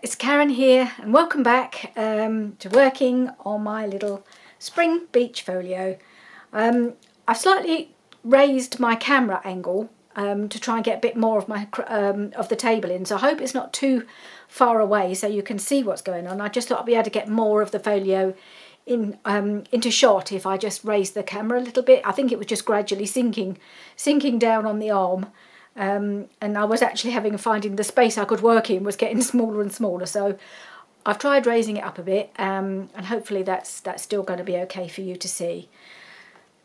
it's Karen here and welcome back to working on my little spring beach folio. I've slightly raised my camera angle to try and get a bit more of my of the table in, so I hope it's not too far away so you can see what's going on. I just thought I'd be able to get more of the folio in into shot if I just raised the camera a little bit. I think it was just gradually sinking down on the arm. And I was actually finding the space I could work in was getting smaller and smaller, so I've tried raising it up a bit, and hopefully that's still going to be okay for you to see.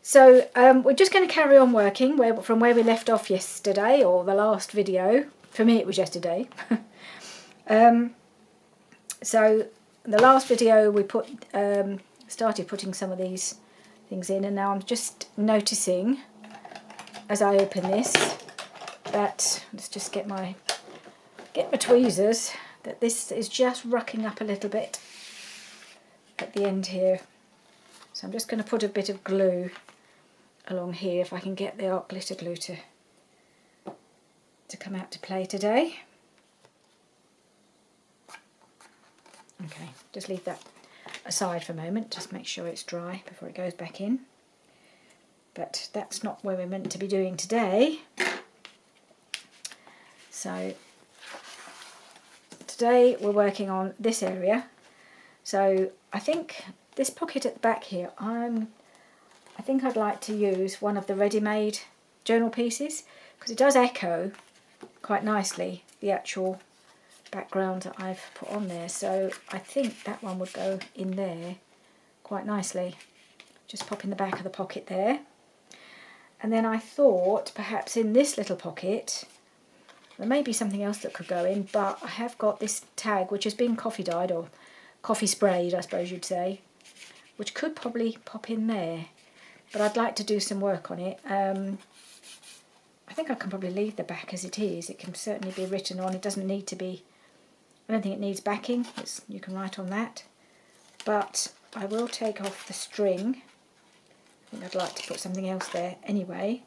So we're just going to carry on working from where we left off yesterday, or the last video. For me it was yesterday. So the last video we started putting some of these things in, and now I'm just noticing as I open this that, let's just get my tweezers, that this is just rucking up a little bit at the end here. So I'm just going to put a bit of glue along here if I can get the art glitter glue to come out to play today. Okay, just leave that aside for a moment, just make sure it's dry before it goes back in. But that's not where we're meant to be doing today. So today we're working on this area. So I think this pocket at the back here, I think I'd like to use one of the ready-made journal pieces, because it does echo quite nicely the actual background that I've put on there. So I think that one would go in there quite nicely. Just pop in the back of the pocket there. And then I thought perhaps in this little pocket there may be something else that could go in, but I have got this tag which has been coffee dyed, or coffee sprayed I suppose you'd say, which could probably pop in there, but I'd like to do some work on it. I think I can probably leave the back as it is. It can certainly be written on. It doesn't need to be, I don't think it needs backing. You can write on that, but I will take off the string. I think I'd like to put something else there anyway,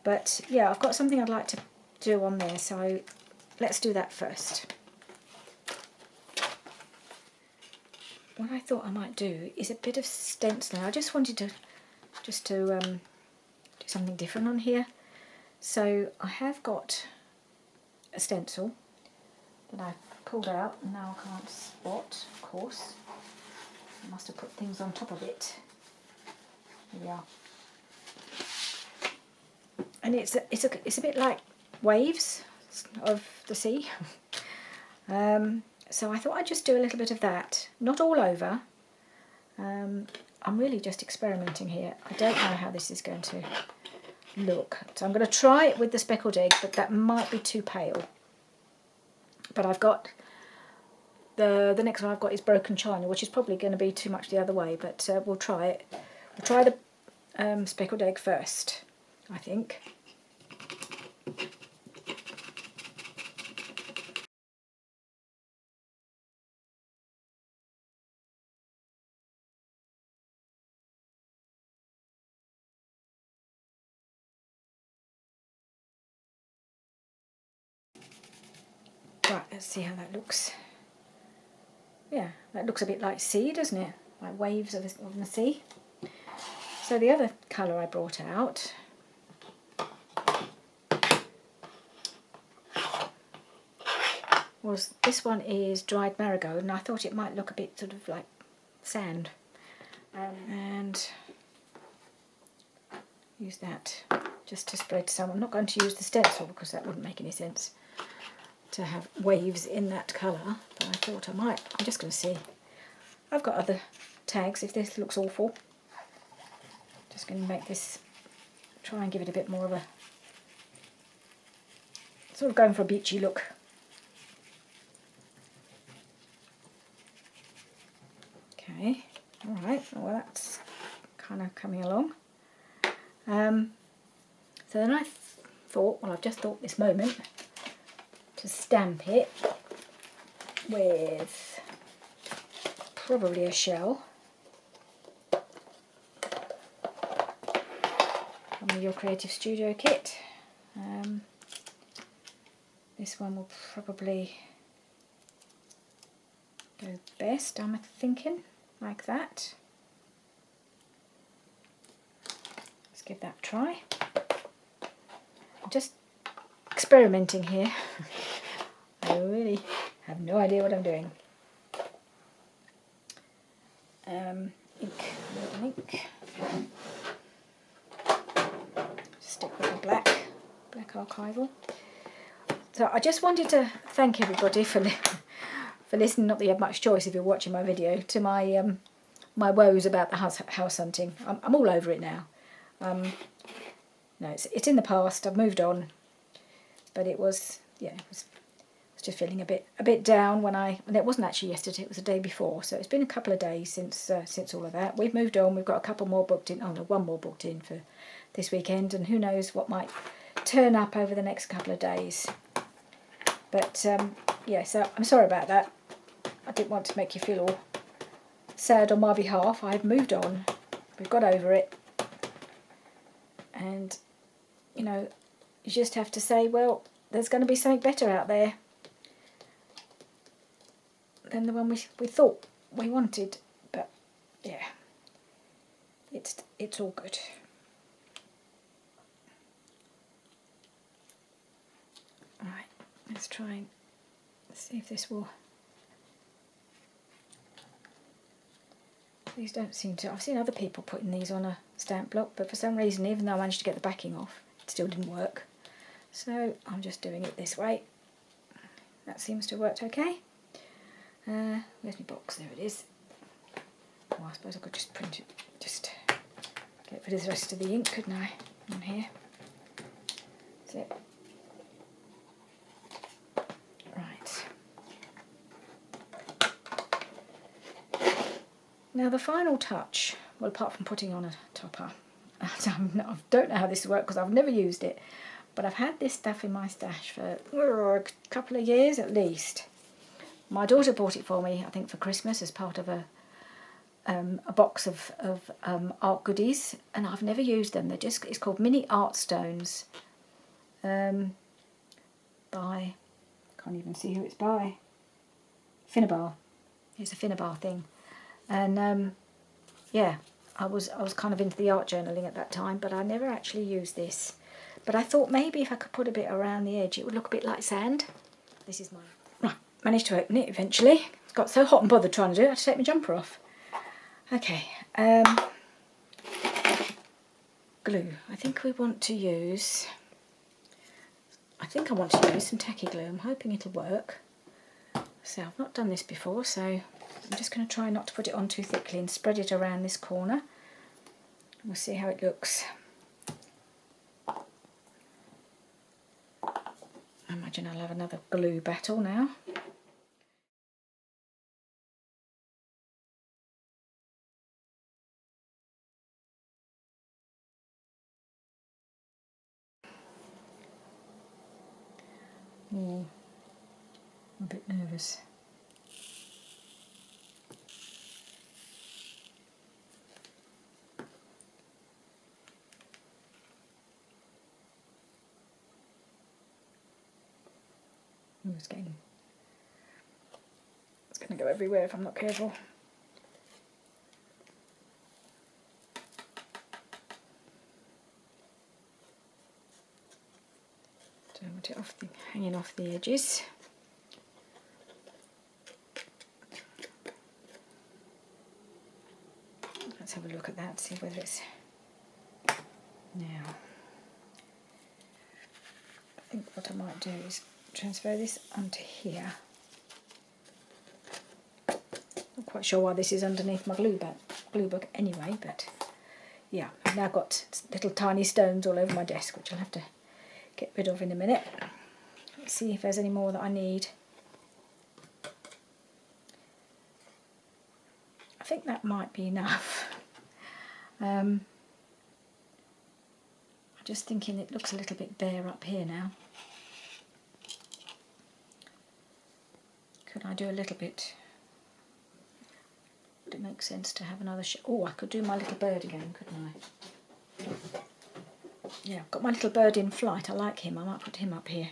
but yeah, I've got something I'd like to do on there, so let's do that first. What I thought I might do is a bit of stenciling. I just wanted to do something different on here. So I have got a stencil that I've pulled out and now I can't spot, of course. I must have put things on top of it. Here we are. And it's a bit like waves of the sea. So I thought I'd just do a little bit of that, not all over. I'm really just experimenting here. I don't know how this is going to look, so I'm going to try it with the speckled egg, but that might be too pale. But I've got the next one I've got is broken china, which is probably going to be too much the other way, but we'll try it. We'll try the speckled egg first, I think. Right, let's see how that looks. Yeah, that looks a bit like sea, doesn't it? Like waves of the sea. So the other colour I brought out was, this one is dried marigold, and I thought it might look a bit sort of like sand. And use that just to spread some. I'm not going to use the stencil because that wouldn't make any sense to have waves in that colour, but I thought I might. I'm just going to see. I've got other tags if this looks awful. Just going to make this, try and give it a bit more of a, sort of going for a beachy look. Okay, alright, well that's kind of coming along. So then I thought, well I've just thought this moment, to stamp it with probably a shell from your Creative Studio kit. This one will probably go best, I'm thinking, like that. Let's give that a try. I'm just experimenting here. I really have no idea what I'm doing. Ink. Stick with the black archival. So I just wanted to thank everybody for listening. Not that you have much choice if you're watching my video. To my my woes about the house hunting. I'm all over it now. No, it's in the past. I've moved on. But it was just feeling a bit down and it wasn't actually yesterday. It was the day before. So it's been a couple of days since all of that. We've moved on. We've got a couple more booked in. Oh no, one more booked in for this weekend, and who knows what might turn up over the next couple of days. But yeah, so I'm sorry about that. I didn't want to make you feel all sad on my behalf. I've moved on. We've got over it. And, you know, you just have to say, well, there's going to be something better out there than the one we thought we wanted. But, yeah, it's all good. Right, let's try and see if this will... These don't seem to... I've seen other people putting these on a stamp block, but for some reason, even though I managed to get the backing off, it still didn't work. So I'm just doing it this way. That seems to have worked okay. Where's my box? There it is. Oh, I suppose I could just print it, just get rid of the rest of the ink, couldn't I, on here? That's it. Right. Now the final touch, well, apart from putting on a topper, I don't know how this works because I've never used it, but I've had this stuff in my stash for a couple of years at least. My daughter bought it for me, I think for Christmas, as part of a box of art goodies, and I've never used them. It's called Mini Art Stones, by, can't even see who it's by, Finnabar. It's a Finnabar thing. And yeah, I was kind of into the art journaling at that time, but I never actually used this. But I thought maybe if I could put a bit around the edge, it would look a bit like sand. This is mine. Right, managed to open it eventually. It got so hot and bothered trying to do it, I had to take my jumper off. Okay, glue. I think I want to use some tacky glue. I'm hoping it'll work. So I've not done this before, so I'm just going to try not to put it on too thickly and spread it around this corner. We'll see how it looks. I imagine I'll have another glue battle now. Oh, I'm a bit nervous. Oh, it's going to go everywhere if I'm not careful. Don't want it hanging off the edges. Let's have a look at that, see whether it's... Now, I think what I might do is transfer this onto here. Not quite sure why this is underneath my glue book anyway, but yeah, I've now got little tiny stones all over my desk, which I'll have to get rid of in a minute. Let's see if there's any more that I need. I think that might be enough. I'm just thinking it looks a little bit bare up here now. Could I do a little bit? Would it make sense to have another oh, I could do my little bird again, couldn't I? Yeah, I've got my little bird in flight. I like him. I might put him up here.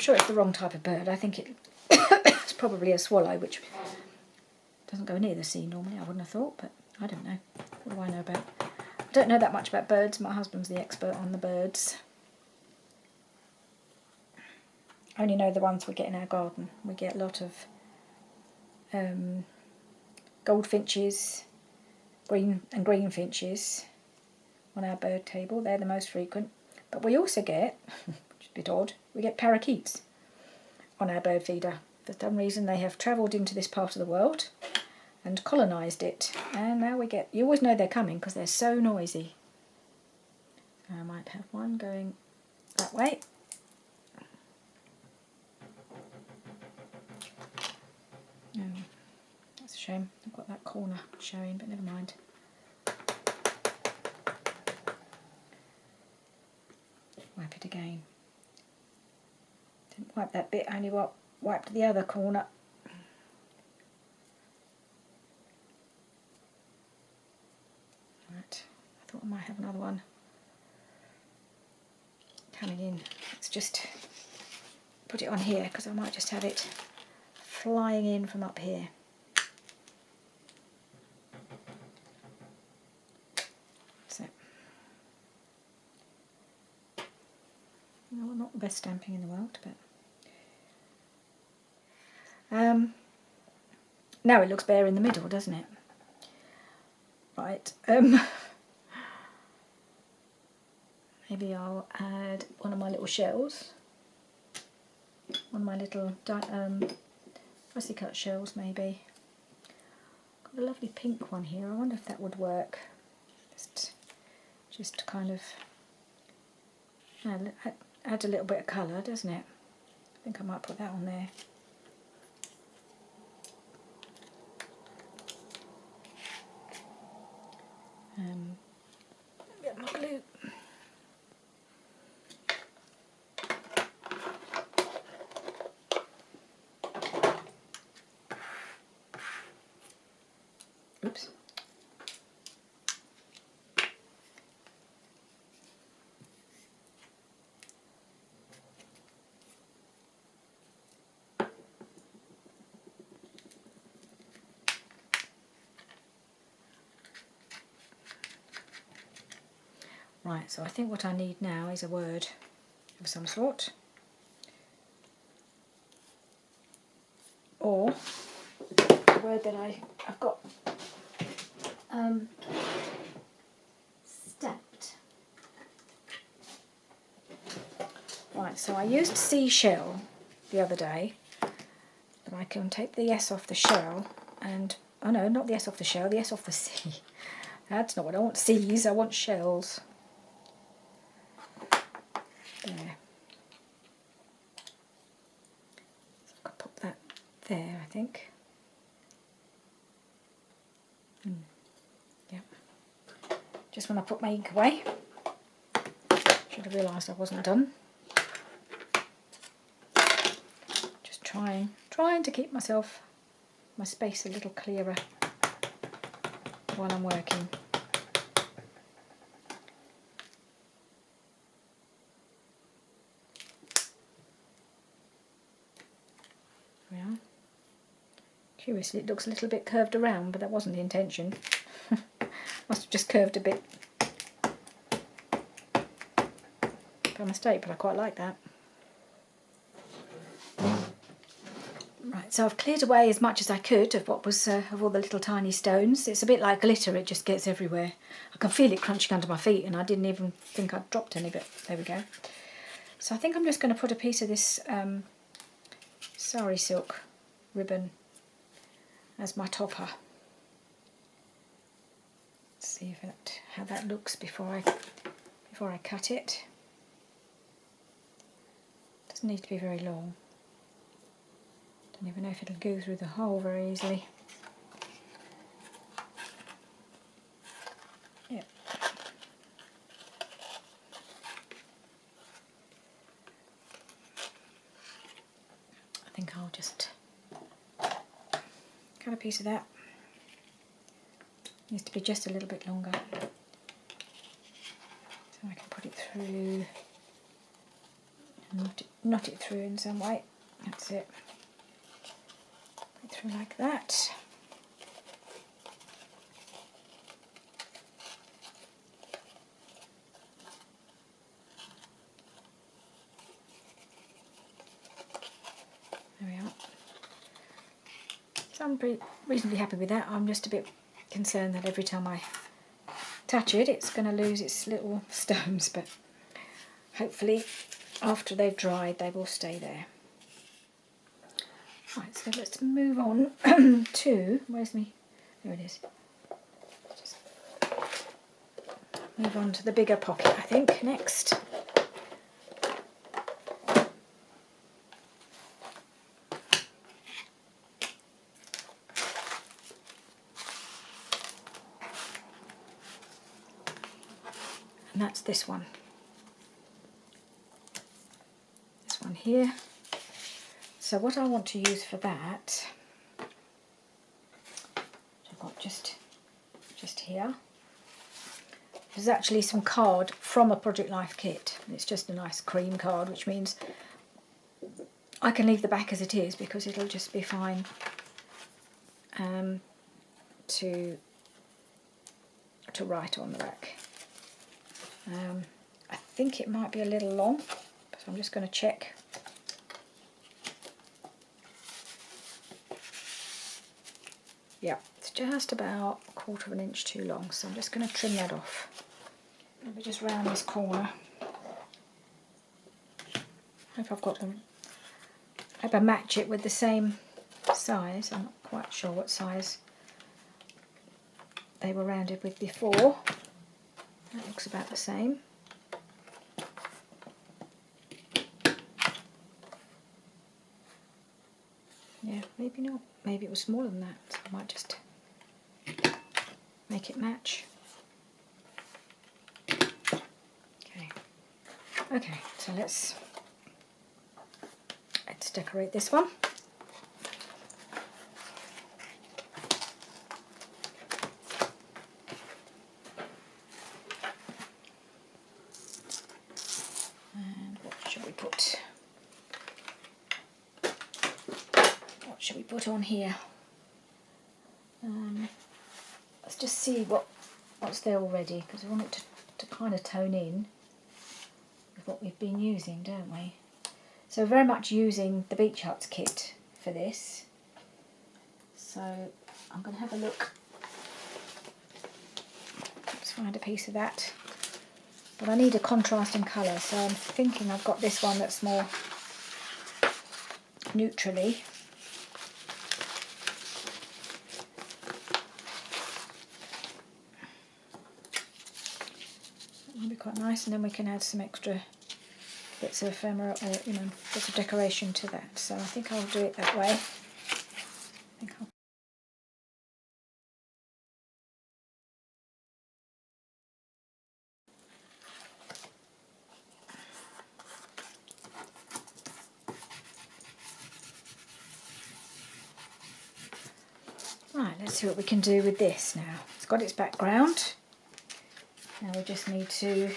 sure it's the wrong type of bird. I think it's probably a swallow, which doesn't go near the sea normally, I wouldn't have thought, but I don't know. What do I know about? I don't know that much about birds. My husband's the expert on the birds. I only know the ones we get in our garden. We get a lot of goldfinches, greenfinches on our bird table. They're the most frequent. But we also get, which is a bit odd, we get parakeets on our bird feeder. For some reason they have travelled into this part of the world and colonised it. And now we get, you always know they're coming because they're so noisy. So I might have one going that way. Oh, that's a shame. I've got that corner showing, but never mind. Wipe it again. Didn't wipe that bit, only wiped the other corner. Right, I thought I might have another one coming in. Let's just put it on here because I might just have it flying in from up here. So, well, not the best stamping in the world, but now it looks bare in the middle, doesn't it? Right. Maybe I'll add one of my little shells. One of my little fussy cut shells, maybe. Got a lovely pink one here. I wonder if that would work. Just kind of add a little bit of colour, doesn't it? I think I might put that on there. A bit more glue. Oops. Right, so I think what I need now is a word of some sort. Or a word that I've got stamped. Right, so I used seashell the other day, but I can take the S off the shell and, oh no, not the S off the shell, the S off the C. That's not what I want, C's, I want shells. There. So I could put that there, I think. Yeah. Just when I put my ink away. Should have realised I wasn't done. Just trying to keep my space a little clearer while I'm working. Yeah. Curiously, it looks a little bit curved around, but that wasn't the intention. Must have just curved a bit by mistake, but I quite like that. Right, so I've cleared away as much as I could of what was of all the little tiny stones. It's a bit like glitter; it just gets everywhere. I can feel it crunching under my feet, and I didn't even think I'd dropped any. But there we go. So I think I'm just going to put a piece of this sari silk ribbon as my topper. Let's see how that looks before I cut it. Doesn't need to be very long. Don't even know if it'll go through the hole very easily. Yeah. I think I'll just cut a piece of that. Needs to be just a little bit longer. So I can put it through and knot it through in some way. That's it. Put it through like that. There we are. So I'm reasonably happy with that. I'm just a bit concerned that every time I touch it, it's going to lose its little stones, but hopefully after they've dried they will stay there. Right, so let's move on to, where's me? There it is. Just move on to the bigger pocket, I think, next. And that's this one. This one here. So what I want to use for that, I've got just here, there's actually some card from a Project Life kit. It's just a nice cream card, which means I can leave the back as it is because it'll just be fine to write on the back. I think it might be a little long, so I'm just going to check. Yeah, it's just about 1/4 of an inch too long, so I'm just going to trim that off. Let me just round this corner. Hope I've got them. Hope I match it with the same size. I'm not quite sure what size they were rounded with before. That looks about the same. Yeah, maybe not. Maybe it was smaller than that. So I might just make it match. Okay. Okay, so let's decorate this one. And what shall we put? What shall we put on here? Let's just see what's there already, because we want it to kind of tone in with what we've been using, don't we? So very much using the Beach Huts kit for this. So I'm going to have a look. Let's find a piece of that. But I need a contrasting colour, so I'm thinking I've got this one that's more neutrally. That might be quite nice, and then we can add some extra bits of ephemera or, bits of decoration to that. So I think I'll do it that way. Right, let's see what we can do with this now. It's got its background. Now we just need to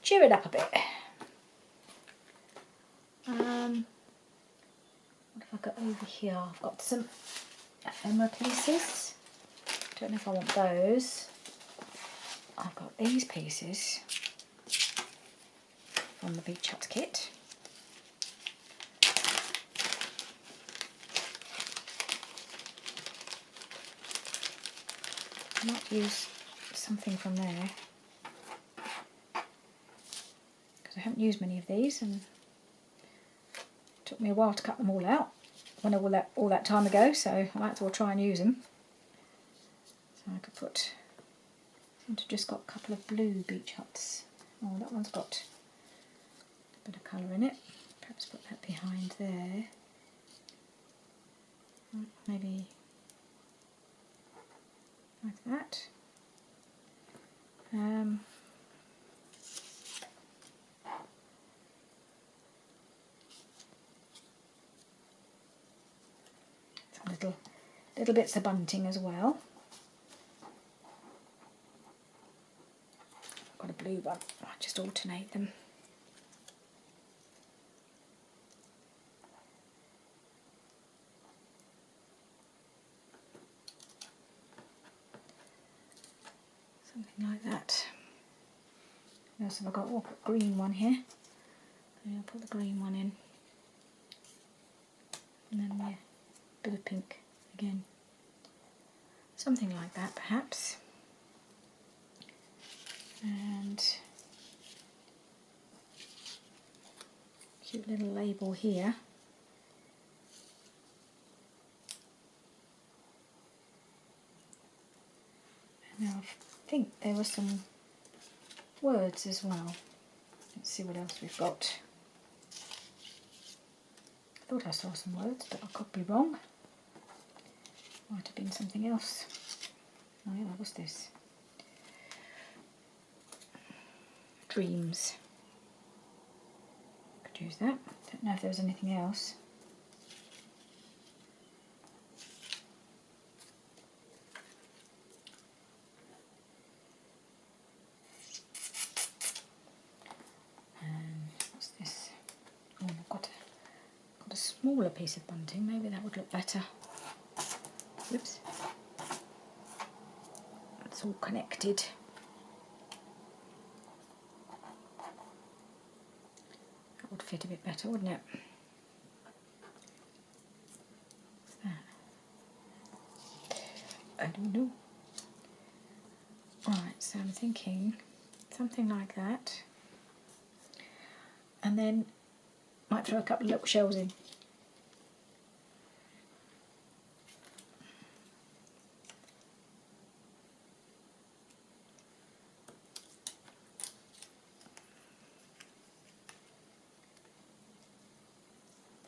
cheer it up a bit. What have I got over here? I've got some ephemera pieces. Don't know if I want those. I've got these pieces from the Beach Huts kit. I might use something from there because I haven't used many of these, and it took me a while to cut them all out when all that time ago, so I might as well try and use them. So I could put, I seem to have just got a couple of blue Beach Huts. Oh, that one's got a bit of colour in it. Perhaps put that behind there. Maybe like that. Some little bits of bunting as well. I've got a blue one. I'll just alternate them. something like that. What else have I got? Oh, I've got a green one here. I'll put the green one in. And then a bit of pink again. Something like that perhaps. And cute little label here. And now I think there were some words as well. Let's see what else we've got. I thought I saw some words, but I could be wrong. Might have been something else. Oh yeah, what's this? Dreams. Could use that. Don't know if there was anything else. What's this? Oh, I've got a smaller piece of bunting. Maybe that would look better. Oops. It's all connected. That would fit a bit better, wouldn't it? What's that? I don't know. Right, so I'm thinking something like that. And then might throw a couple of little shells in.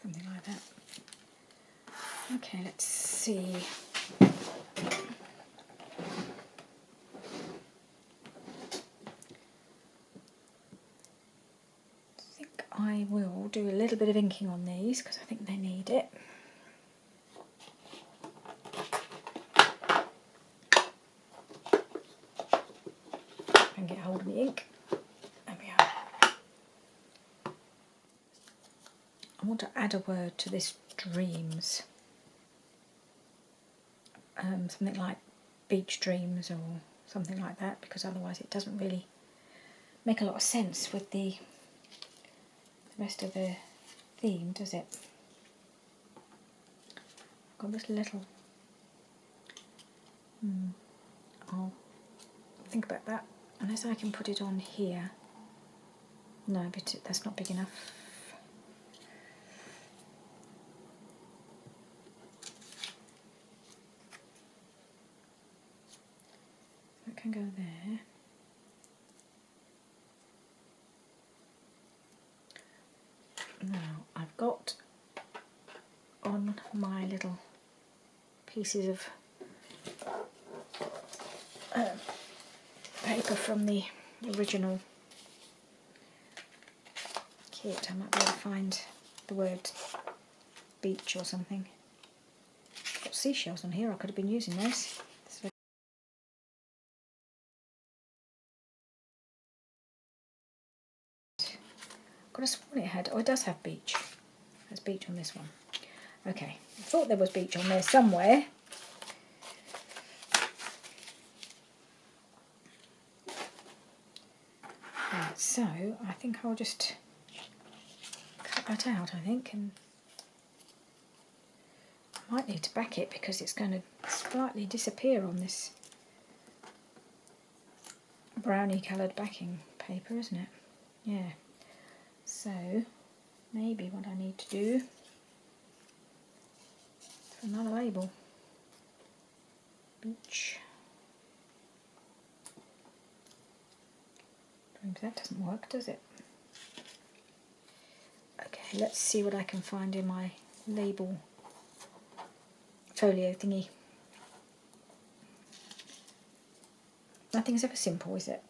Something like that. Okay, let's see. I will do a little bit of inking on these because I think they need it. And get hold of the ink. There we are. I want to add a word to this dreams. Something like beach dreams or something like that, because otherwise it doesn't really make a lot of sense with the rest of the theme, does it? I've got this little... I'll think about that, unless I can put it on here. No, but that's not big enough. That can go there. Now I've got on my little pieces of paper from the original kit. I might be able to find the word beach or something. I've got seashells on here, I could have been using those. Could have sworn it had, oh it does have beach. There's beach on this one. Okay, I thought there was beach on there somewhere. Right, so I think I'll just cut that out, I think, and I might need to back it because it's going to slightly disappear on this brownie coloured backing paper, isn't it? Yeah. So maybe what I need to do for another label, beach. That doesn't work, does it? Okay, let's see what I can find in my label folio thingy. Nothing's ever simple, is it?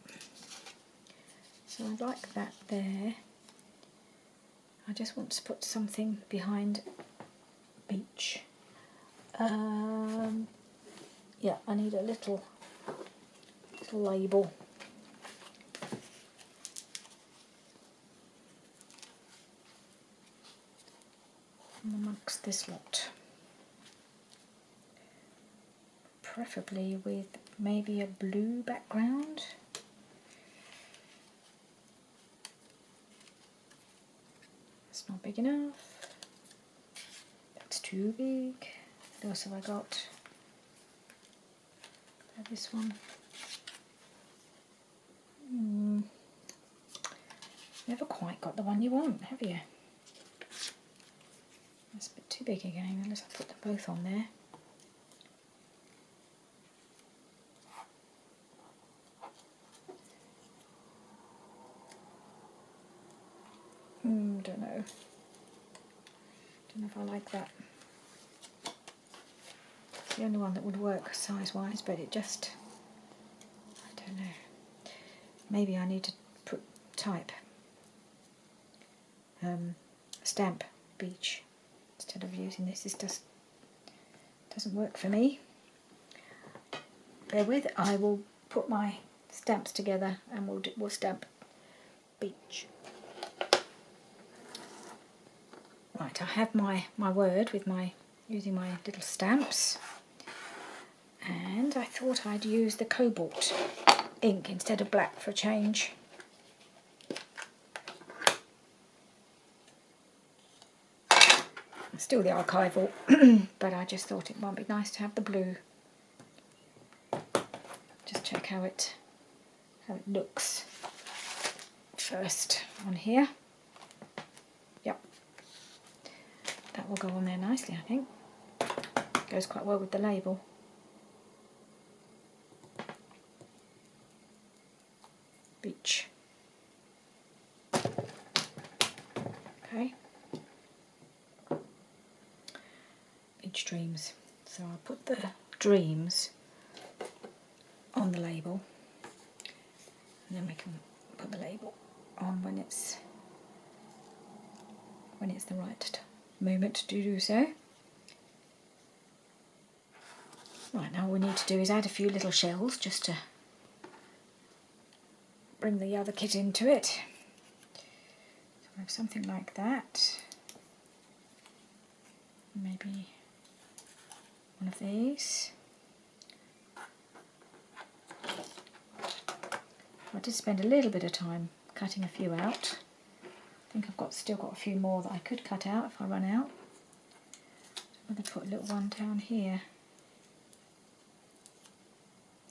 So I'd like that there. I just want to put something behind beach. Yeah, I need a little label. Amongst this lot, preferably with maybe a blue background. That's not big enough. That's too big. What else have I got? This one. Never quite got the one you want, have you? That's a bit too big again, unless I put them both on there. Don't know. Don't know if I like that. It's the only one that would work size-wise, but it just, I don't know. Maybe I need to type stamp beach instead of using this. This just doesn't work for me. Bear with, I will put my stamps together and we'll stamp beach. Right, I have my word with using my little stamps, and I thought I'd use the cobalt ink instead of black for a change. Still the archival, but I just thought it might be nice to have the blue. Just check how it looks first on here. Yep, that will go on there nicely, I think. Goes quite well with the label. Beach. Okay. Beach dreams. So I'll put the dreams on the label, and then we can put the label on when it's the right moment to do so. Right, now all we need to do is add a few little shells just to bring the other kit into it. So I have something like that. Maybe one of these. I did spend a little bit of time cutting a few out. I think I've still got a few more that I could cut out if I run out. I'm going to put a little one down here.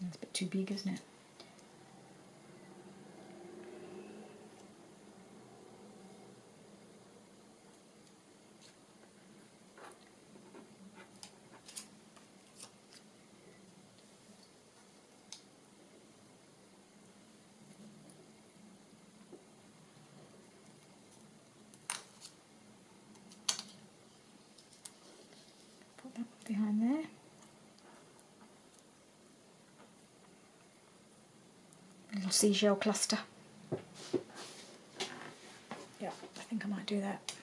That's a bit too big, isn't it? Put that behind there. A little seashell cluster. Yeah, I think I might do that.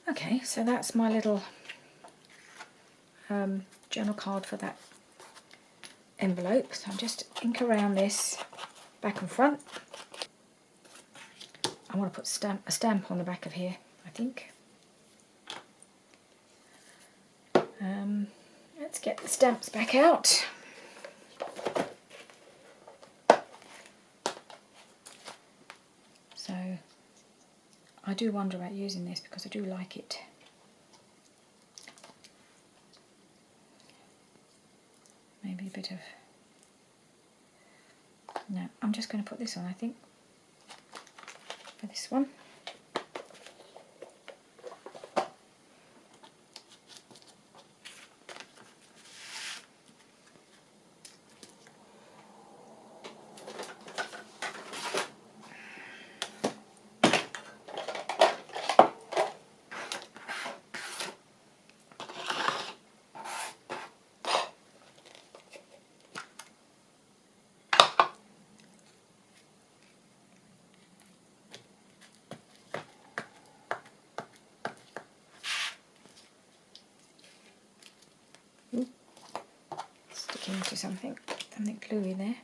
Okay, so that's my little journal card for that envelope. So I'll just ink around this back and front. I want to put a stamp on the back of here, I think. Let's get the stamps back out. So I do wonder about using this because I do like it. Maybe a bit of... No, I'm just going to put this on, I think, for this one. Sticking to something gluey there.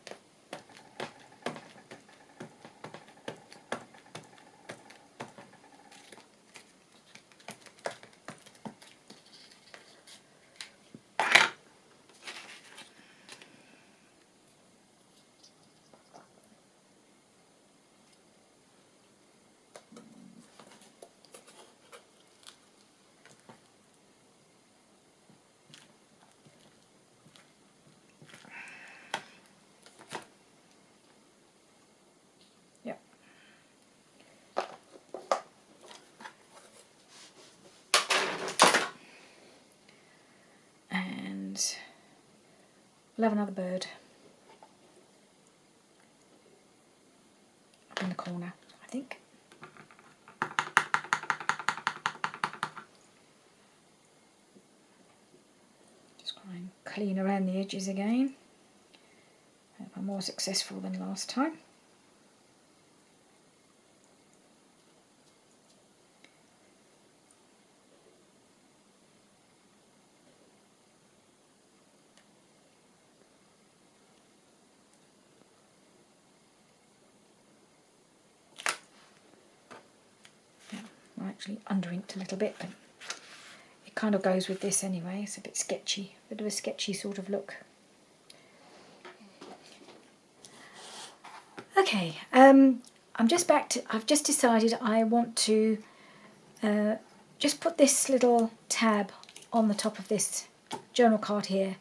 We'll have another bird up in the corner, I think. Just try and clean around the edges again. Hope I'm more successful than last time. I actually under-inked a little bit, but it kind of goes with this anyway. It's a bit sketchy, a bit of a sketchy sort of look. Okay, I'm just back to, I've just decided I want to just put this little tab on the top of this journal card here.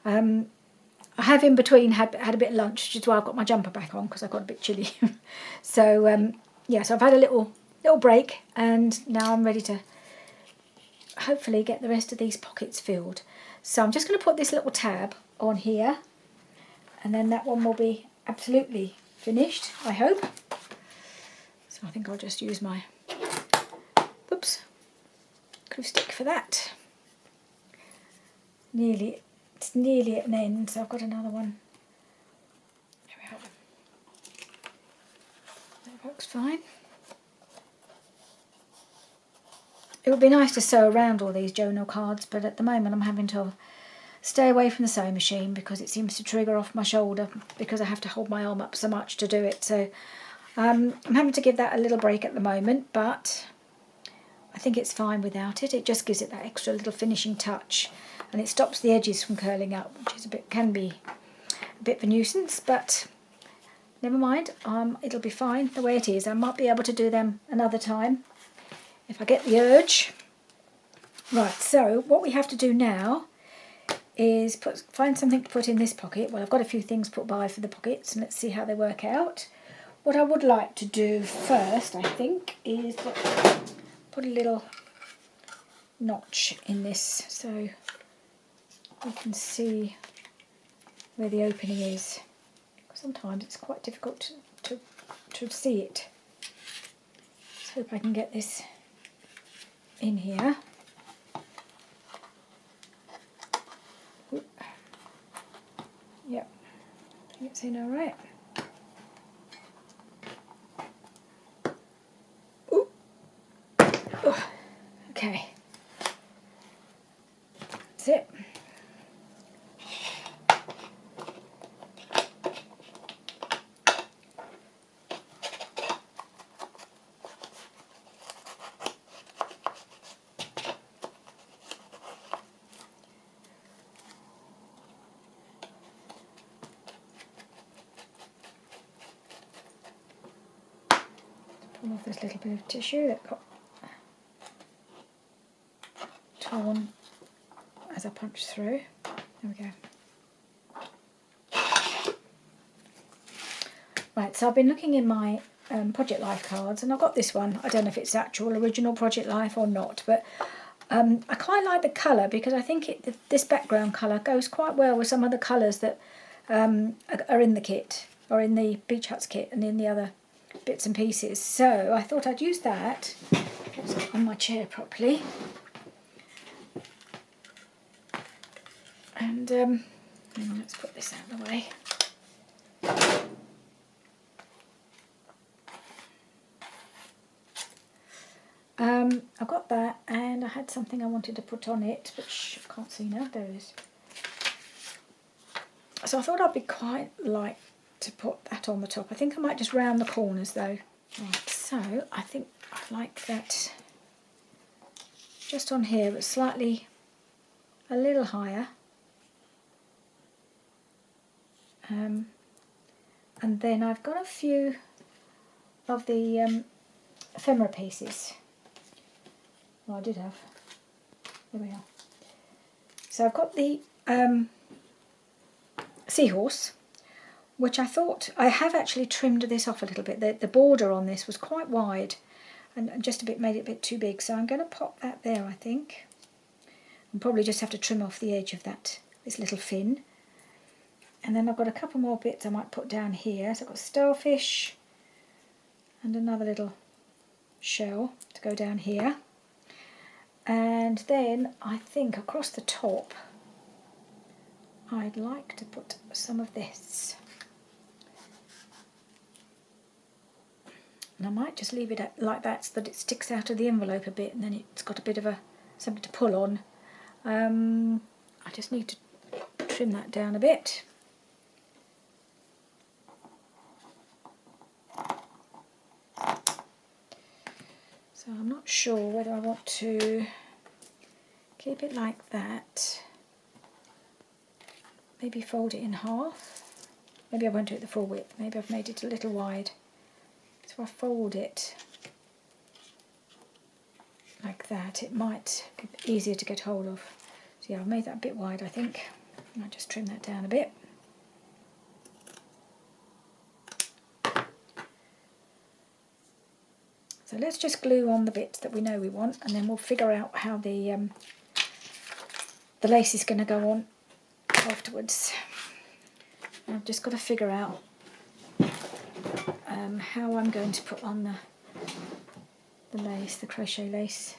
I have in between had a bit of lunch, which is why I've got my jumper back on, because I got a bit chilly. So yeah, so I've had a little break, and now I'm ready to hopefully get the rest of these pockets filled. So I'm just going to put this little tab on here, and then that one will be absolutely finished, I hope. So I think I'll just use my glue stick for that. It's nearly at an end, so I've got another one. There we are. That works fine. It would be nice to sew around all these journal cards, but at the moment I'm having to stay away from the sewing machine because it seems to trigger off my shoulder because I have to hold my arm up so much to do it. So I'm having to give that a little break at the moment, but I think it's fine without it. It just gives it that extra little finishing touch, and it stops the edges from curling up, which is can be a bit of a nuisance, but never mind. It'll be fine the way it is. I might be able to do them another time if I get the urge. Right, so what we have to do now is find something to put in this pocket. Well, I've got a few things put by for the pockets, and let's see how they work out. What I would like to do first, I think, is put a little notch in this so we can see where the opening is. Sometimes it's quite difficult to see it. Let's hope I can get this in here. Yep, I think it's in all right. Ooh. Oh, okay, that's it. Pull off this little bit of tissue that got torn as I punched through. There we go. Right, so I've been looking in my Project Life cards, and I've got this one. I don't know if it's actual original Project Life or not, but I quite like the colour because I think this background colour goes quite well with some of the colours that are in the kit, or in the Beach Huts kit and in the other bits and pieces. So I thought I'd use that. Let's get on my chair properly. And let's put this out of the way. I've got that, and I had something I wanted to put on it, which I can't see now. There it is. So I thought I'd be quite like to put that on the top. I think I might just round the corners though. Right, so I think I like that just on here, but slightly a little higher. And then I've got a few of the ephemera pieces. Well, I did have. There we are. So I've got the seahorse, which I thought, I have actually trimmed this off a little bit. The border on this was quite wide and just made it a bit too big. So I'm going to pop that there, I think. And probably just have to trim off the edge of this little fin. And then I've got a couple more bits I might put down here. So I've got starfish and another little shell to go down here. And then I think across the top I'd like to put some of this. And I might just leave it like that so that it sticks out of the envelope a bit, and then it's got a bit of something to pull on. I just need to trim that down a bit. So I'm not sure whether I want to keep it like that. Maybe fold it in half. Maybe I won't do it the full width. Maybe I've made it a little wide. So I fold it like that. It might be easier to get hold of. So yeah, I've made that a bit wide, I think. I might just trim that down a bit. So let's just glue on the bits that we know we want, and then we'll figure out how the lace is going to go on afterwards. I've just got to figure out how I'm going to put on the lace, the crochet lace.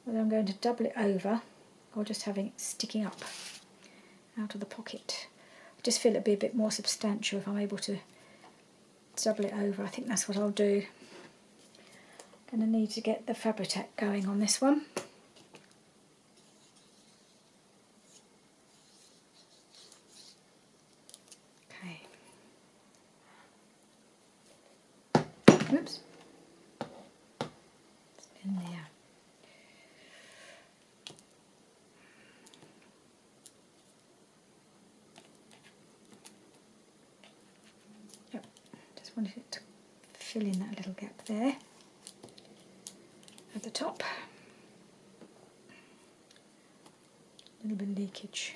Whether I'm going to double it over or just having it sticking up out of the pocket. I just feel it'd be a bit more substantial if I'm able to double it over. I think that's what I'll do. Going to need to get the Fabri-Tac going on this one. Okay. Oops. It's in there. Yep. Just wanted it to fill in that little gap there at the top. A little bit of leakage.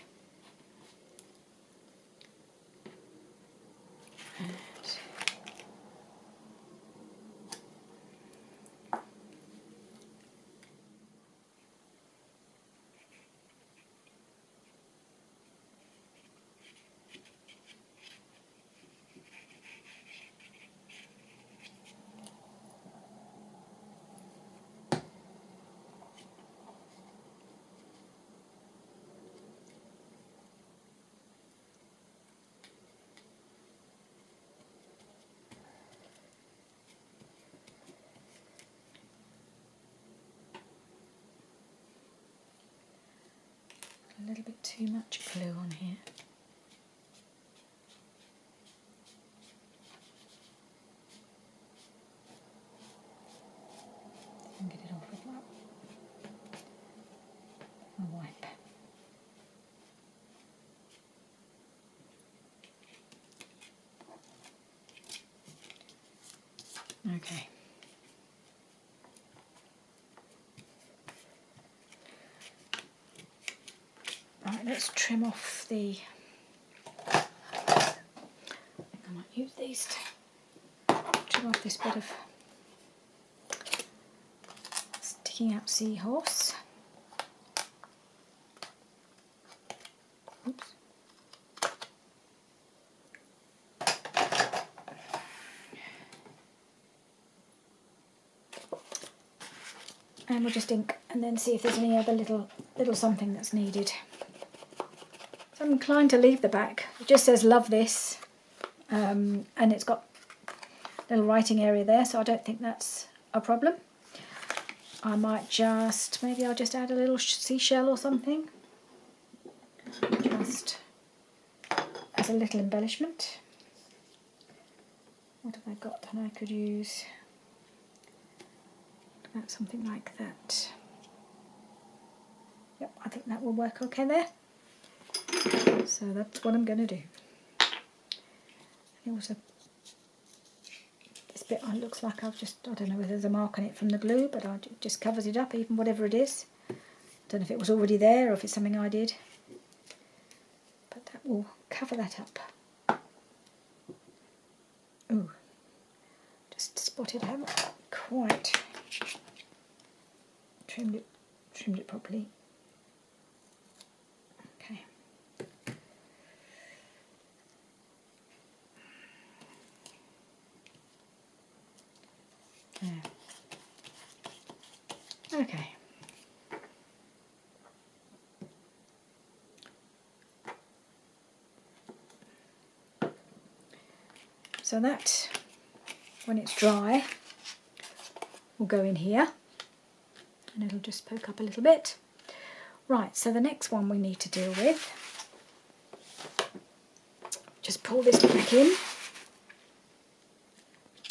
And a little bit too much glue on here. And get it off with a wipe. Okay. Right, let's trim off the... I might use these to trim off this bit of sticking out seahorse. Oops. And we'll just ink and then see if there's any other little something that's needed. So I'm inclined to leave the back. It just says love this, and it's got a little writing area there, so I don't think that's a problem. I might just, maybe I'll just add a little seashell or something, just as a little embellishment. What have I got that I could use? What about something like that? Yep, I think that will work okay there. So that's what I'm going to do. It was this bit looks like I've just, I don't know whether there's a mark on it from the glue, but it just covers it up, even whatever it is. I don't know if it was already there or if it's something I did. But that will cover that up. Ooh, just spotted, I haven't quite trimmed it properly. Okay. There. Okay. So that, when it's dry, will go in here and it'll just poke up a little bit. Right, so the next one we need to deal with, just pull this back in.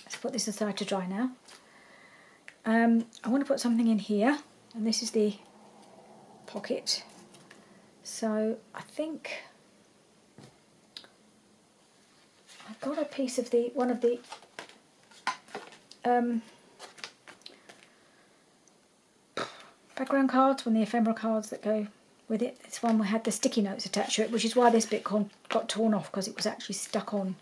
Let's put this aside to dry now. I want to put something in here, and this is the pocket. So I think I've got a piece of one of the background cards, one of the ephemera cards that go with it. This one had the sticky notes attached to it, which is why this bit got torn off, because it was actually stuck on.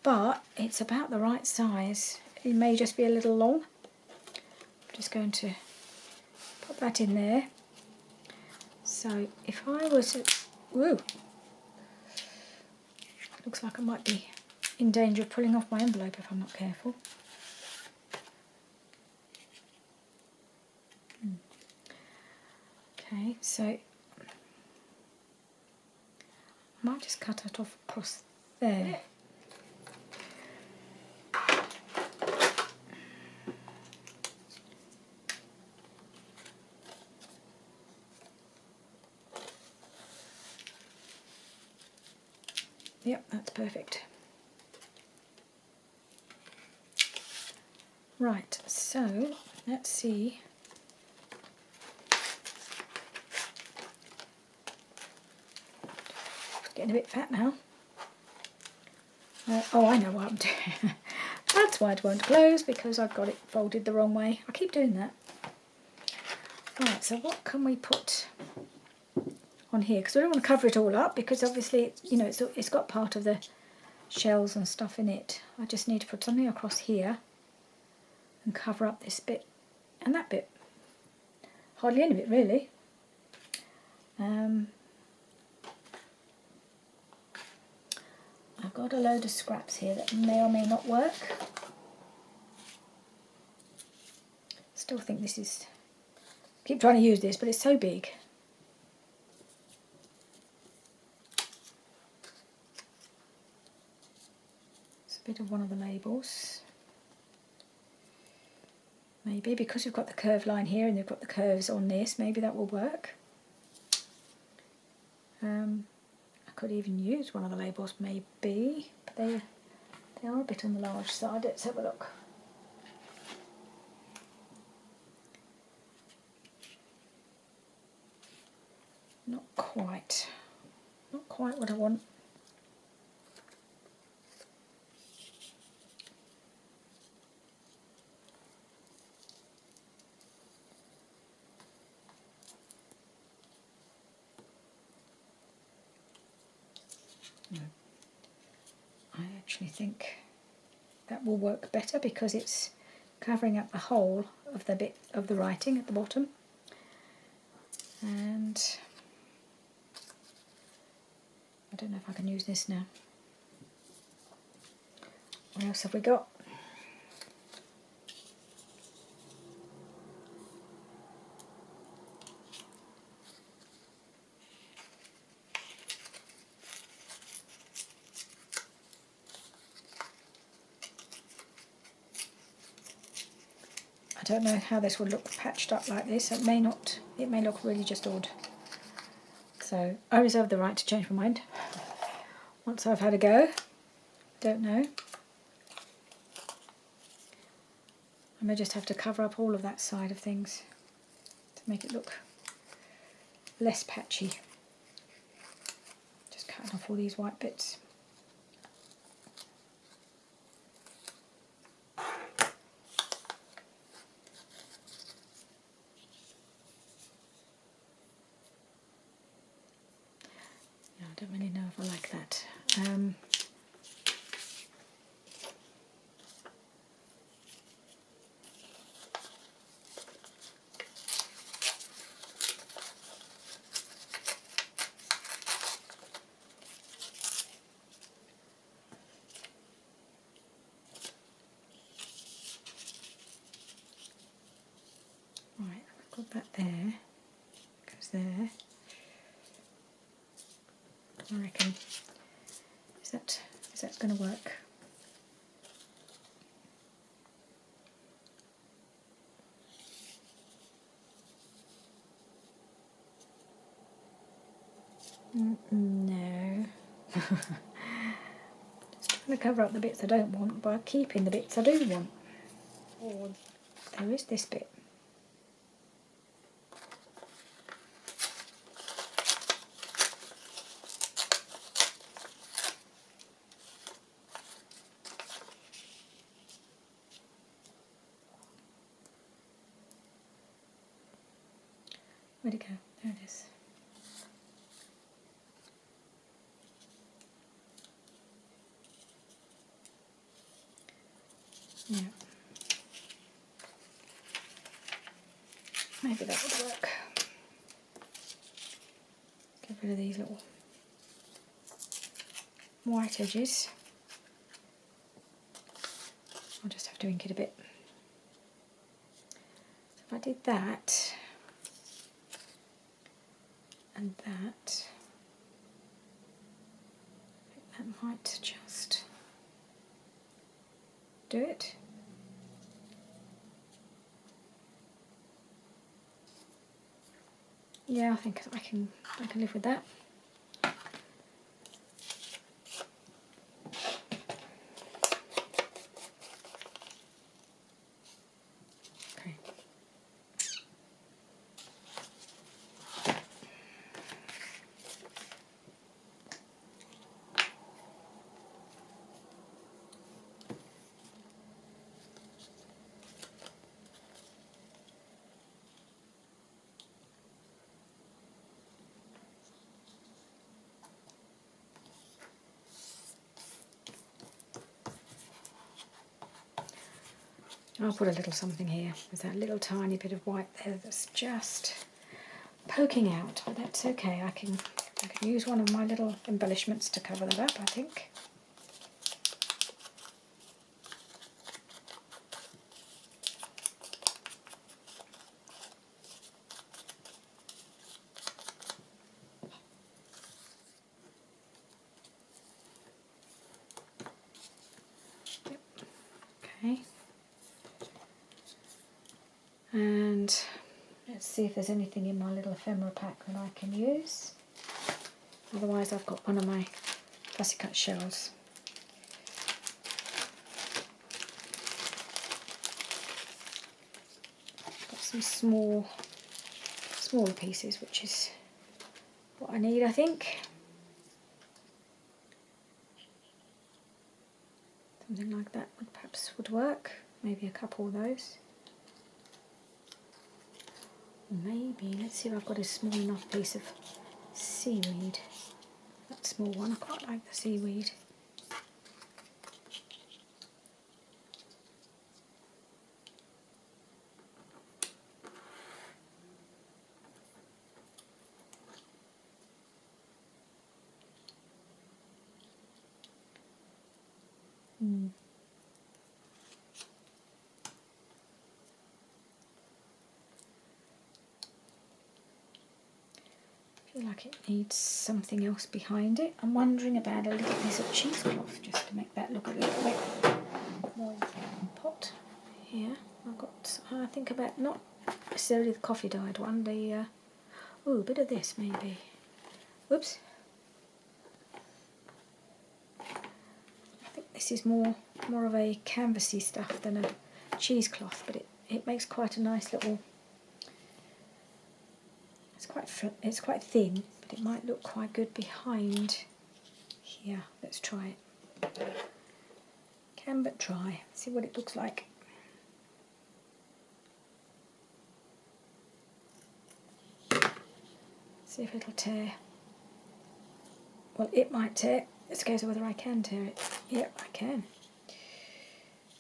But it's about the right size. It may just be a little long. I'm just going to put that in there. So if I was to, whoa, looks like I might be in danger of pulling off my envelope if I'm not careful. Okay, so I might just cut it off across there. Yep, that's perfect. Right, so let's see. It's getting a bit fat now. Oh, I know what I'm doing. That's why it won't close, because I've got it folded the wrong way. I keep doing that. Right, so what can we put on here? Because we don't want to cover it all up, because obviously, you know, it's got part of the shells and stuff in it. I just need to put something across here and cover up this bit and that bit. Hardly any of it, really. I've got a load of scraps here that may or may not work. Still think this is... keep trying to use this, but it's so big. It's a bit of one of the labels. Maybe because we've got the curved line here and they've got the curves on this, maybe that will work. I could even use one of the labels, maybe, but they are a bit on the large side. Let's have a look. Not quite what I want. No. I actually think that will work better because it's covering up the whole of the bit of the writing at the bottom. And I don't know if I can use this now. What else have we got? I don't know how this would look patched up like this. It may not. It may look really just odd. So I reserve the right to change my mind once I've had a go. Don't know. I may just have to cover up all of that side of things to make it look less patchy. Just cutting off all these white bits. Yeah, I don't really know if I like that. that there, goes there. I reckon, is that going to work? No. Just trying to cover up the bits I don't want by keeping the bits I do want. Oh, there is this bit. Where'd it go? There it is. Yeah. Maybe that would work. Get rid of these little white edges. I'll just have to ink it a bit. So if I did that and that, I think that might just do it. Yeah, I think I can live with that. Okay. I'll put a little something here. There's that little tiny bit of white there that's just poking out, but that's okay. I can use one of my little embellishments to cover that up, I think. Yep. Okay. And let's see if there's anything in my little ephemera pack that I can use. Otherwise I've got one of my fussy cut shells. Got some smaller pieces, which is what I need, I think. Something like that perhaps would work. Maybe a couple of those. Maybe, let's see if I've got a small enough piece of seaweed. That small one, I quite like the seaweed. I feel like it needs something else behind it. I'm wondering about a little piece of cheesecloth just to make that look a little bit more pot. Here I've got, I think about not necessarily the coffee dyed one, the a bit of this maybe. Whoops. I think this is more of a canvasy stuff than a cheesecloth, but it makes quite a nice little. It's quite thin, but it might look quite good behind here. Let's try it. Can but try. See what it looks like. See if it'll tear. Well, it might tear. Let's go to whether I can tear it. Yep, I can.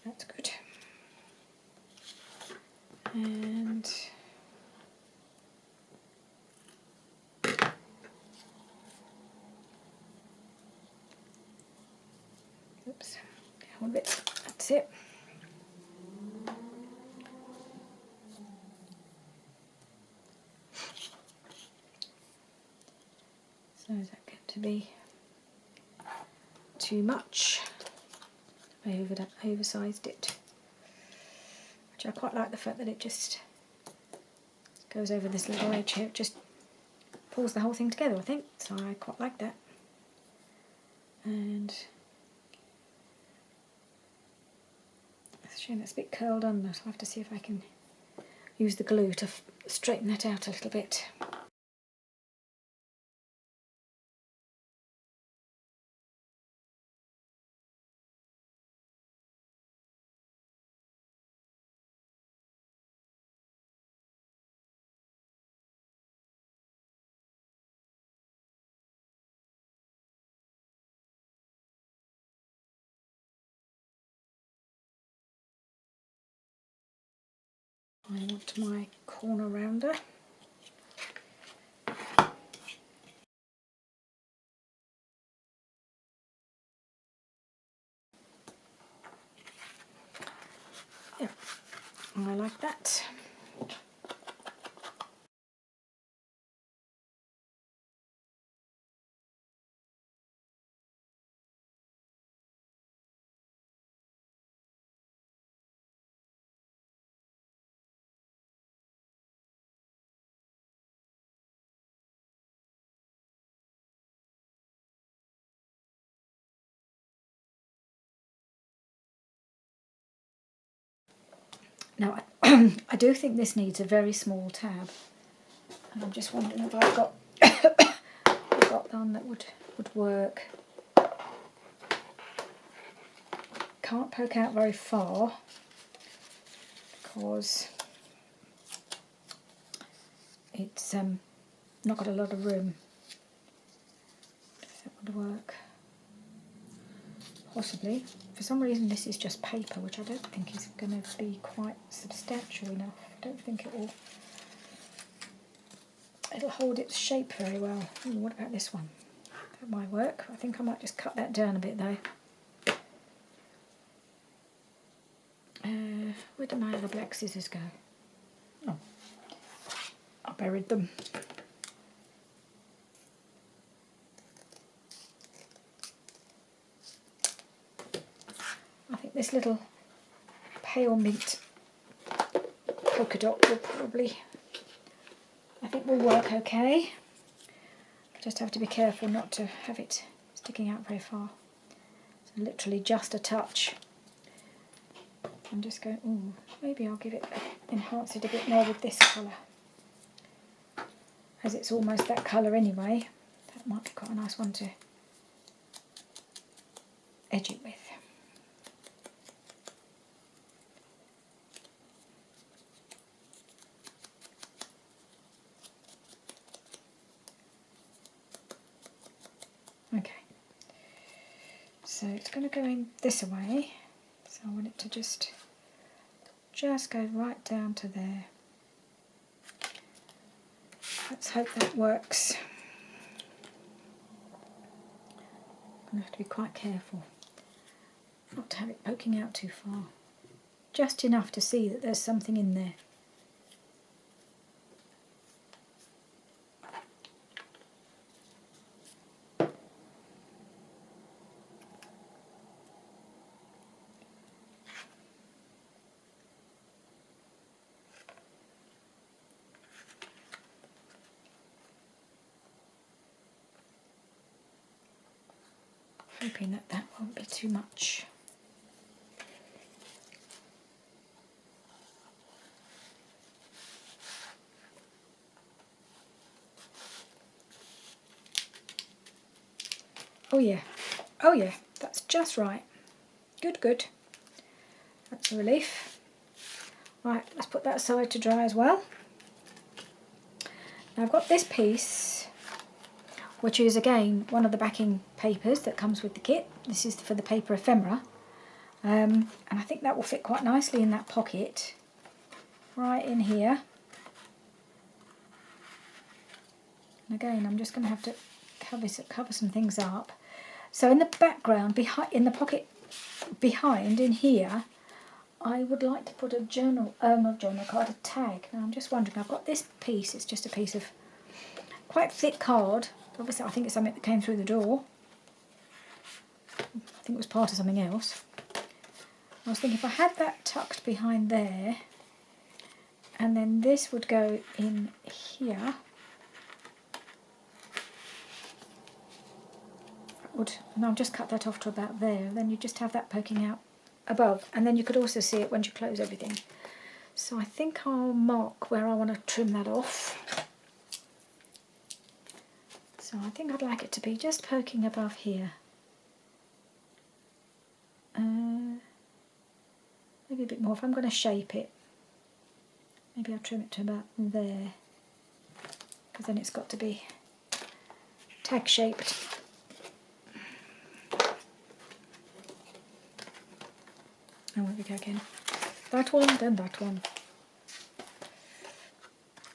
That's good. And oops, hold a bit. That's it. to be too much. I oversized it, which I quite like the fact that it just goes over this little edge here. It just pulls the whole thing together, I think, so I quite like that. And it's a shame that's a bit curled under, so I'll have to see if I can use the glue to straighten that out a little bit. I want my corner rounder. Yeah, I like that. Now, I do think this needs a very small tab, and I'm just wondering if I've got I've got one that would work. Can't poke out very far because it's not got a lot of room. If that would work. Possibly. For some reason this is just paper, which I don't think is going to be quite substantial enough. I don't think it'll hold its shape very well. Ooh, what about this one? That might work. I think I might just cut that down a bit though. Where did my other black scissors go? Oh, I buried them. I think this little pale mint polka dot will probably, I think will work okay. I just have to be careful not to have it sticking out very far. So literally just a touch. I'm just going, ooh, maybe I'll enhance it a bit more with this colour. As it's almost that colour anyway, that might be quite a nice one to edge it with. Okay, so it's going to go in this way, so I want it to just go right down to there. Let's hope that works. I'm going to have to be quite careful not to have it poking out too far. Just enough to see that there's something in there. Hoping that that won't be too much. Oh yeah, that's just right. Good, good. That's a relief. Right, let's put that aside to dry as well. Now I've got this piece, which is again one of the backing papers that comes with the kit. This is for the paper ephemera, and I think that will fit quite nicely in that pocket right in here. And again, I'm just going to have to cover some things up. So in the background, in the pocket behind in here, I would like to put a not journal card, a tag. Now I'm just wondering, I've got this piece, it's just a piece of quite thick card, Obviously I think it's something that came through the door. I think it was part of something else. I was thinking if I had that tucked behind there, and then this would go in here, and I'll just cut that off to about there, then you just have that poking out above, and then you could also see it when you close everything. So I think I'll mark where I want to trim that off. So I think I'd like it to be just poking above here. Maybe a bit more if I'm going to shape it. Maybe I'll trim it to about there, because then it's got to be tag shaped. Oh, there we go again. That one, then that one.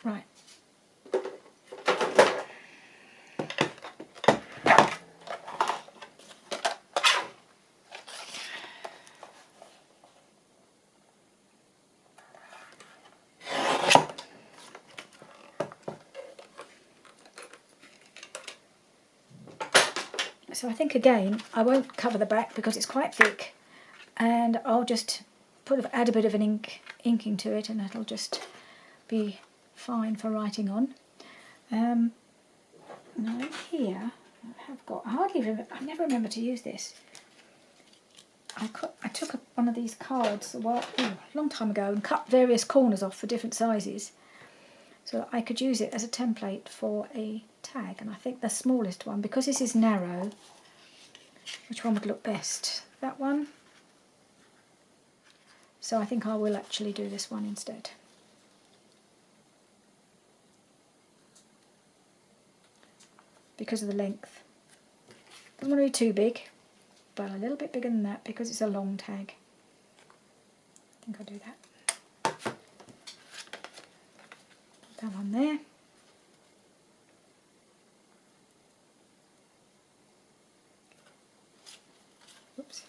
Right. So I think again, I won't cover the back because it's quite thick, and I'll just add a bit of an inking to it, and it'll just be fine for writing on. Now here I never remember to use this. I took one of these cards a long time ago and cut various corners off for different sizes, so that I could use it as a template for a tag. And I think the smallest one, because this is narrow, which one would look best? That one? So I think I will actually do this one instead. Because of the length. Doesn't want to be too big, but a little bit bigger than that because it's a long tag. I think I'll do that. Put that on there. Oops.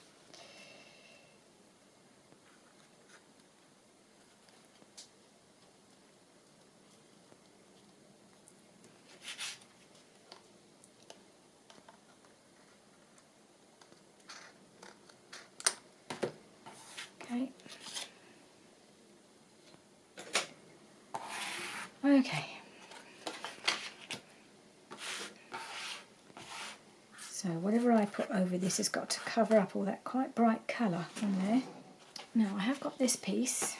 Okay. So whatever I put over this has got to cover up all that quite bright colour on there. Now I have got this piece,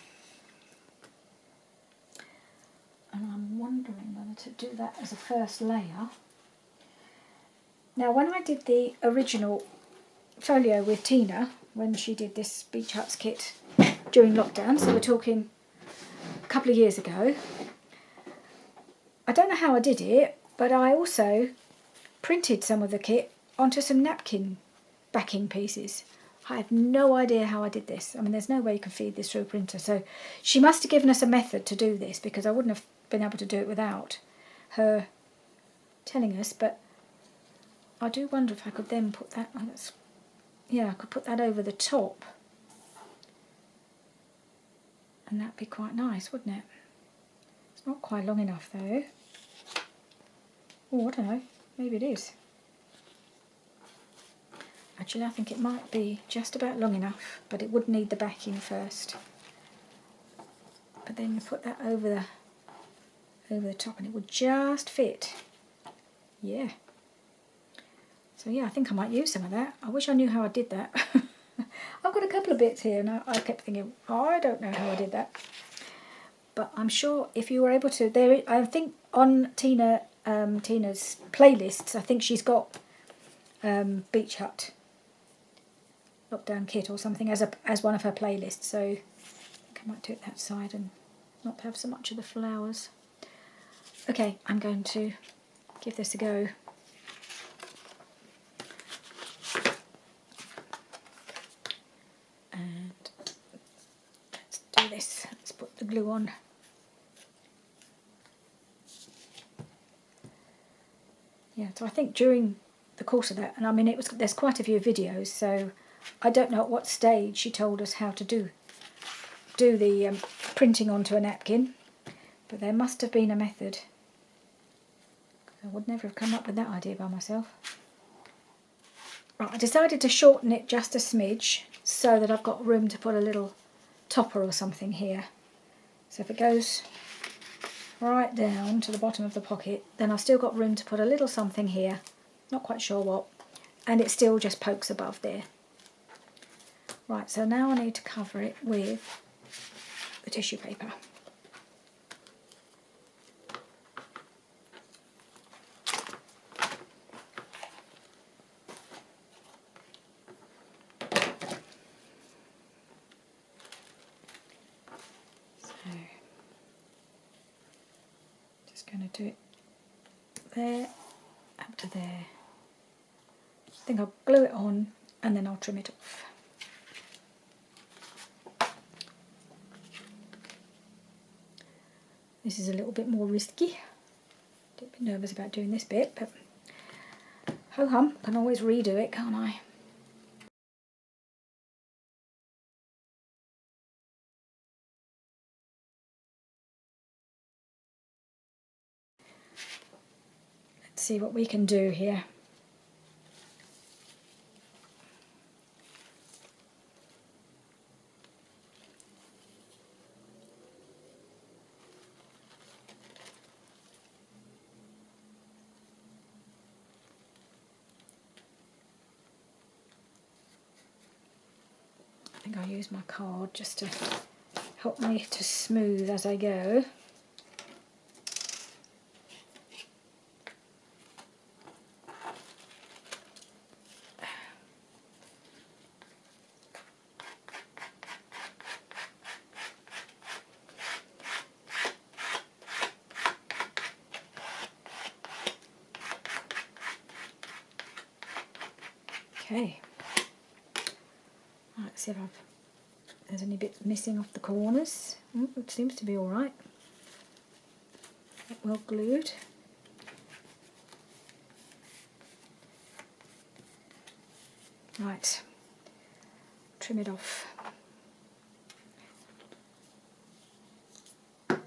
and I'm wondering whether to do that as a first layer. Now when I did the original folio with Tina, when she did this Beach Huts kit during lockdown, so we're talking a couple of years ago, I don't know how I did it, but I also printed some of the kit onto some napkin backing pieces. I have no idea how I did this. I mean, there's no way you can feed this through a printer, so she must have given us a method to do this, because I wouldn't have been able to do it without her telling us. But I do wonder if I could then put that, I could put that over the top, and that'd be quite nice, wouldn't it? It's not quite long enough though. Oh, I don't know, maybe it is. Actually, I think it might be just about long enough, but it would need the backing first. But then you put that over the top and it would just fit. Yeah. So yeah, I think I might use some of that. I wish I knew how I did that. I've got a couple of bits here and I kept thinking, oh, I don't know how I did that. But I'm sure if you were able to, I think on Tina's playlists, I think she's got Beach Hut lockdown kit or something as one of her playlists. So I think I might do it that side and not have so much of the flowers. Okay, I'm going to give this a go. And let's do this. Let's put the glue on. Yeah, so I think during the course of that, and I mean there's quite a few videos, so I don't know at what stage she told us how to do the printing onto a napkin, but there must have been a method. I would never have come up with that idea by myself. Right, I decided to shorten it just a smidge so that I've got room to put a little topper or something here. So if it goes right down to the bottom of the pocket, then I've still got room to put a little something here, not quite sure what, and it still just pokes above there. Right, so now I need to cover it with the tissue paper. Going to do it there, up to there. I think I'll glue it on and then I'll trim it off. This is a little bit more risky. A bit nervous about doing this bit, but ho hum, can always redo it, can't I? Let's see what we can do here. I think I'll use my card just to help me to smooth as I go. Okay, let's see if there's any bits missing off the corners. It seems to be all right. Well glued. Right, trim it off.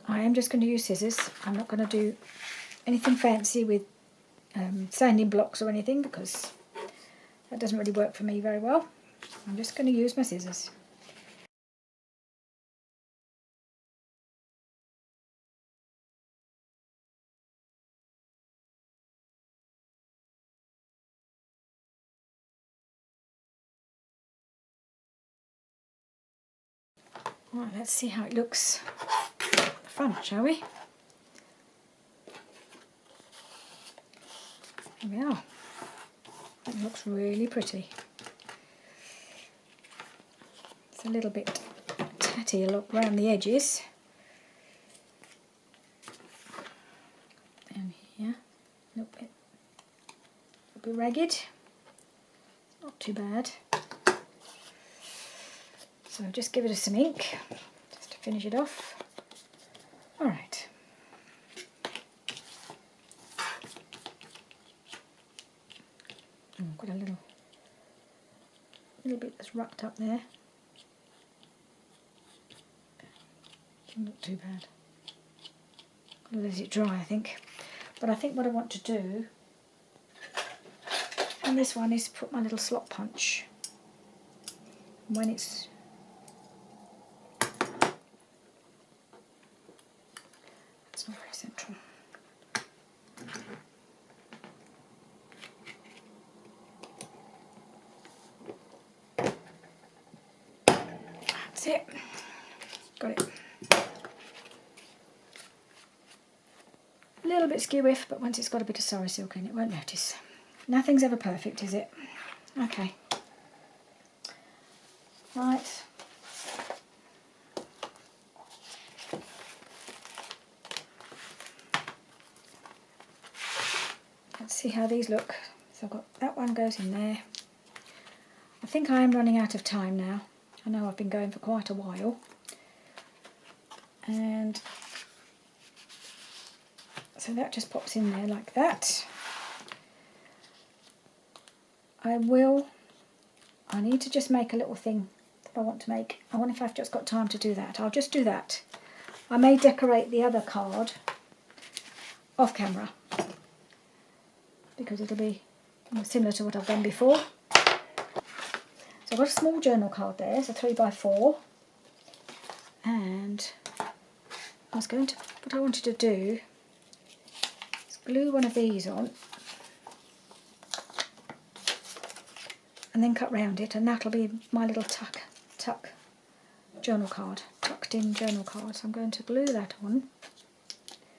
I am just going to use scissors. I'm not going to do anything fancy with sanding blocks or anything because that doesn't really work for me very well. I'm just going to use my scissors. Right, let's see how it looks at the front, shall we? Here we are. It looks really pretty. It's a little bit tatty look around the edges. And here, a little bit ragged. Not too bad. So just give it some ink, just to finish it off. All right. Got a little bit that's rucked up there. Doesn't look too bad. I'll let it dry, I think. But I think what I want to do on this one is put my little slot punch when it's not very central. That's it. Got it. A little bit skew-iff, but once it's got a bit of sorry silk in it, won't notice. Nothing's ever perfect, is it? Okay. Right. Let's see how these look. So I've got that one goes in there. I think I am running out of time now. I know I've been going for quite a while. And so that just pops in there like that. I need to just make a little thing that I want to make. I wonder if I've just got time to do that. I'll just do that. I may decorate the other card off camera. because it'll be similar to what I've done before. So I've got a small journal card there, it's a 3x4, and what I wanted to do is glue one of these on and then cut round it, and that'll be my little tuck journal card, tucked in journal card. So I'm going to glue that on.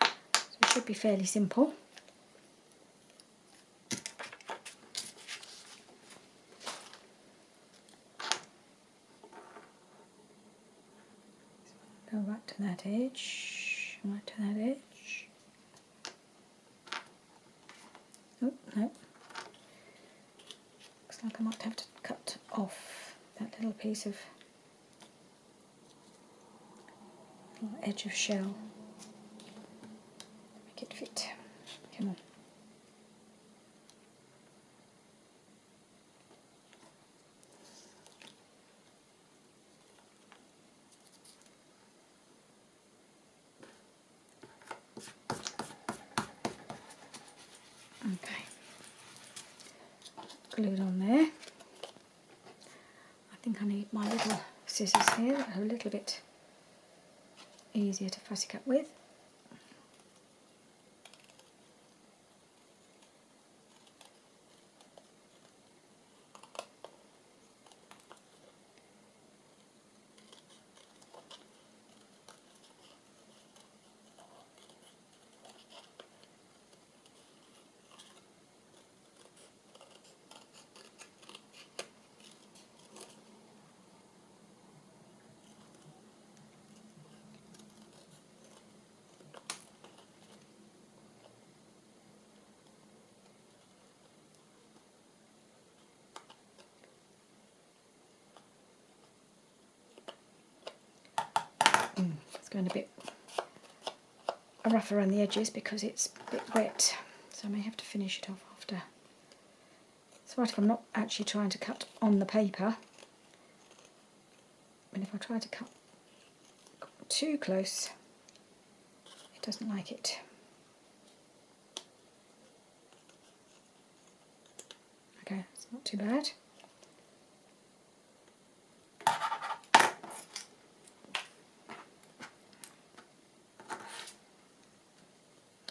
So it should be fairly simple. Go right to that edge, right to that edge. Oh, no. Looks like I might have to cut off that little piece of little edge of shell. Make it fit. Come on. Okay, glued on there. I think I need my little scissors here that are a little bit easier to fussy cut with. It's going a bit rough around the edges because it's a bit wet, so I may have to finish it off after. It's right if I'm not actually trying to cut on the paper, and if I try to cut too close, it doesn't like it. Okay, it's not too bad.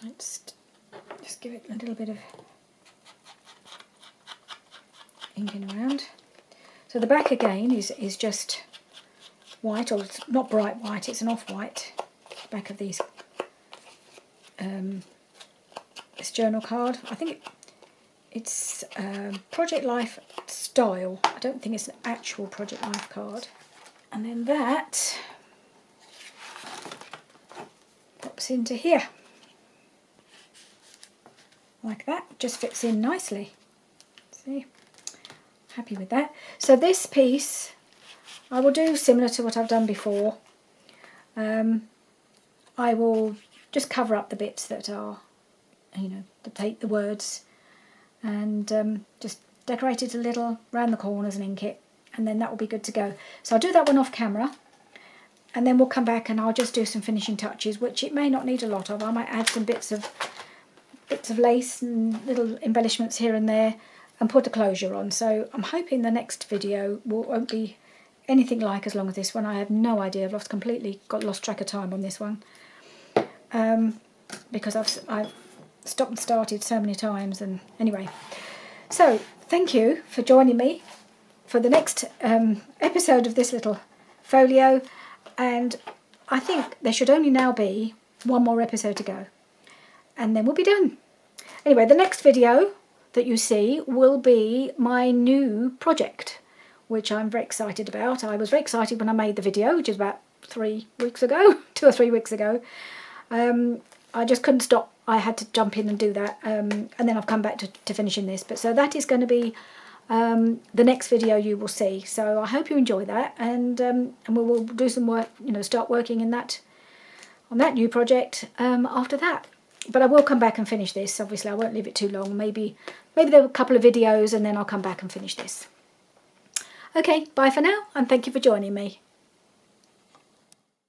Let's just give it a little bit of inking around. So the back again is just white, or it's not bright white, it's an off-white back of these this journal card. I think it's Project Life style. I don't think it's an actual Project Life card. And then that pops into here. Like that, just fits in nicely. See, happy with that. So this piece I will do similar to what I've done before. I will just cover up the bits that are, you know, the words, and just decorate it a little round the corners and ink it, and then that will be good to go. So I'll do that one off camera, and then we'll come back and I'll just do some finishing touches, which it may not need a lot of. I might add some bits of lace and little embellishments here and there and put a closure on. So I'm hoping the next video won't be anything like as long as this one. I have no idea. I've lost track of time on this one, because I've stopped and started so many times. And anyway, so thank you for joining me for the next episode of this little folio, and I think there should only now be one more episode to go, and then we'll be done. Anyway, the next video that you see will be my new project, which I'm very excited about. I was very excited when I made the video, which is about 3 weeks ago, 2 or 3 weeks ago. I just couldn't stop. I had to jump in and do that, and then I've come back to finishing this. But so that is going to be the next video you will see. So I hope you enjoy that, and we will do some work, you know, start working in that on that new project after that. But I will come back and finish this. Obviously, I won't leave it too long. Maybe there are a couple of videos, and then I'll come back and finish this. Okay, bye for now, and thank you for joining me.